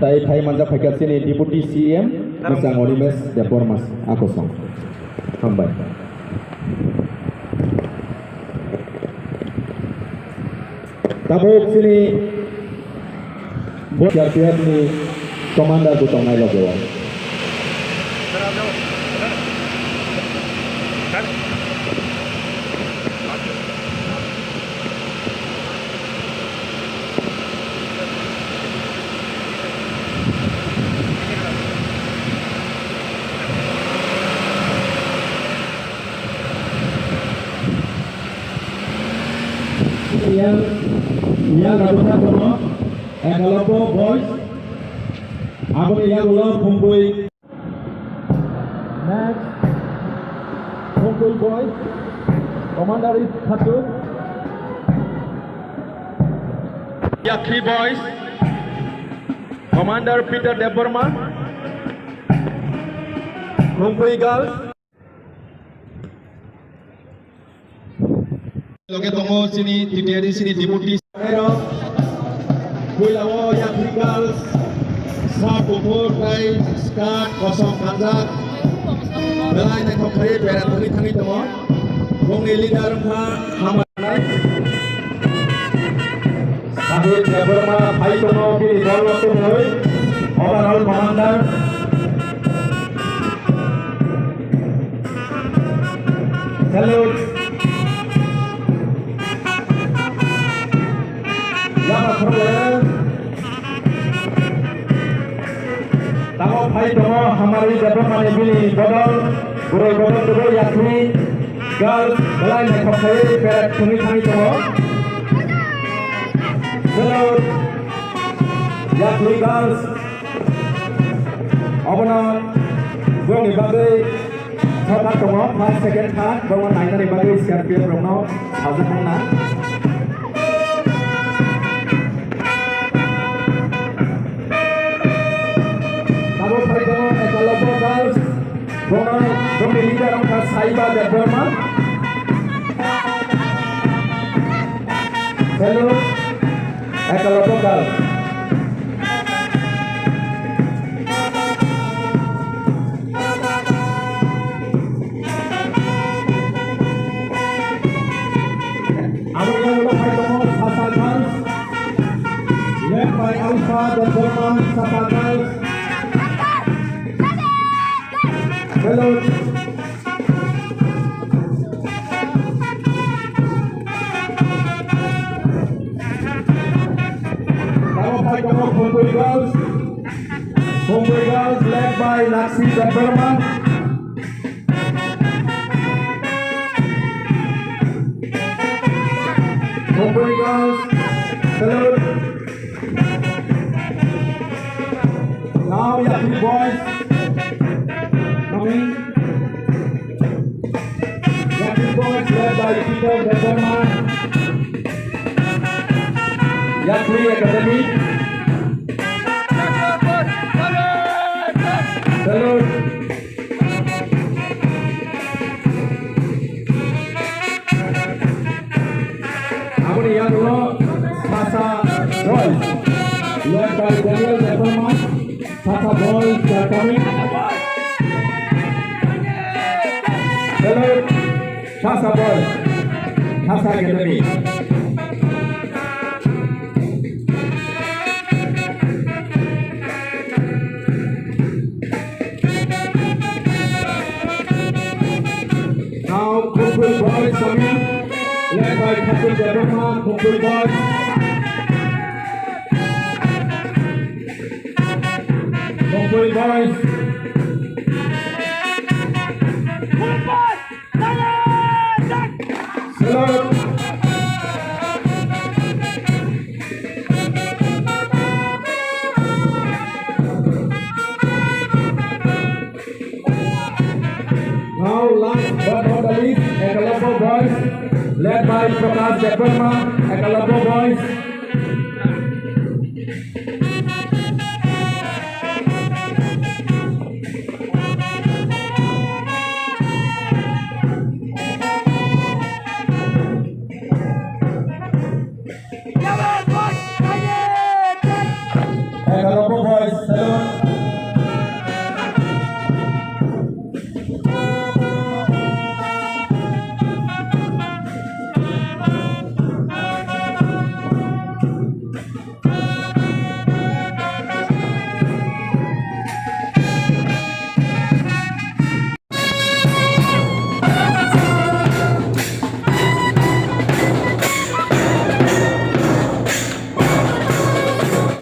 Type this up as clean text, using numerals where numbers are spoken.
Tay Thai Manja Pakat sini Deputy CM Mesang Olimes Depormas Akosong. Hambai. Tabuk sini buat siap ni Komandan Butong Nailo Dewa. Yang ratusan kono, ekalopo boys, apa yang ulang kumpul. Next, kumpul boys, Commander is satu. Ya 3 boys, Commander Peter Deborma, kumpul girls. Loke tomo sini TTRI sini Deputy Ero Kuilawo yang girls sa pupur kai skat kosong kanjak belai nai kokri berat tangi tomo bong leader ma hamanai Sahid Deborma bhai tomo ki dol hoi overall commander salute Tahu भाई दोनों हमारी development ने भी बदल बुरे बदल तो यात्री गर्ल्स बलाई में खपरे पेट सुनी खाई तो चलो यात्री गर्ल्स अपना वो निभाते छोटा तो 5 सेकंड था वो 9 निभाते स्कॉर्पियो प्रोनो हाजिर होना Dono leader angka Saiba Deborma. Hello, ekalopo girls. Amo yang ulo hai tomo Sasa girls. Led by Alpha Deborma Sasa girls. Hello. Homeboy girls led by Naksi Deborma. Homeboy girls, salute. Now we have 3 boys coming. We have 3 boys led by Peter Deborma. Yakri Academy. Salute. Abang yang dulu Sasa Boys led by Daniel Deborma. Sasa Boys are coming. Salute. Sasa Boys, Sasa Academy. Kumpul boys coming, led by Captain Deborma. Kumpul boys. Kumpul boys. Salute. Now last but not the least, Ekalopo boys, led by Prakash Deborma. Ekalopo boys. Calombo boys, 7